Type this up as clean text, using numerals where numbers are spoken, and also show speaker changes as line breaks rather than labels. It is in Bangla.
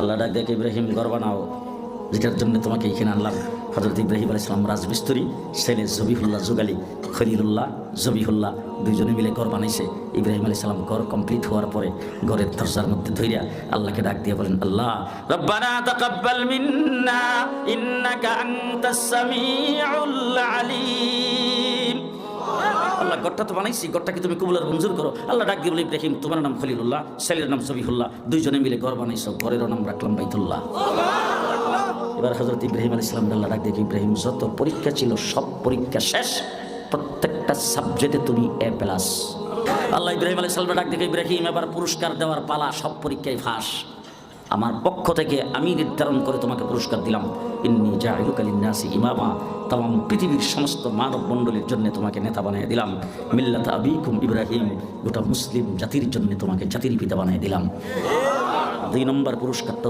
আল্লাহ ডাক দেখে ইব্রাহিম ঘর বানাও, যেটার জন্য তোমাকে এখানে আনলাম। হযরত ইব্রাহিম আলাইহিস সালাম রাজমিস্ত্রি, ছেলে জবিহুল্লাহ যুগালি, খলিলুল্লাহ জবিহুল্লাহ দুইজনে মিলে ঘর বানাইছে। ইব্রাহিম আলাইহিস সালাম ঘর কমপ্লিট হওয়ার পরে ঘরের দরজার মধ্যে ধইরা আল্লাহকে ডাক দিয়ে বলেন, আল্লাহ রব্বানা তাকাব্বাল মিন্না ইন্নাকা আনতাস সামিউল আলিম। আল্লাহ ঘরটা তো বানাইছি, ঘরটাকে তুমি কবুল আর মঞ্জুর করো। আল্লাহ ডাক দিয়ে বলে, ইব্রাহিম তোমার নাম খলিলুল্লাহ, ছেলের নাম জবিহুল্লাহ, দুইজনে মিলে ঘর বানাইছো, ঘরেরও নাম রাখলাম বাইতুল্লাহ। এবার হযরত ইব্রাহিম আলাইহিস সালাম আল্লাহ ডাক দেখে, ইব্রাহিম যত পরীক্ষা ছিল সব পরীক্ষা শেষ, প্রত্যেকটা সাবজেক্টে তুমি এ প্লাস। আল্লাহ ইব্রাহিম আলাইহিস সালাম ডাক দেখে, ইব্রাহিম এবার পুরস্কার দেওয়ার পালা, সব পরীক্ষায় ফাঁস, আমার পক্ষ থেকে আমি নির্ধারণ করে তোমাকে পুরস্কার দিলাম। ইন্নী জাইলুকা লিন্নাসি ইমামা, তামাম পৃথিবীর সমস্ত মানব মণ্ডলীর জন্য তোমাকে নেতা বানিয়ে দিলাম। মিল্লাত আবিকুম ইব্রাহিম, গোটা মুসলিম জাতির জন্য তোমাকে জাতির পিতা বানিয়ে দিলাম। 2 নম্বর পুরস্কারটা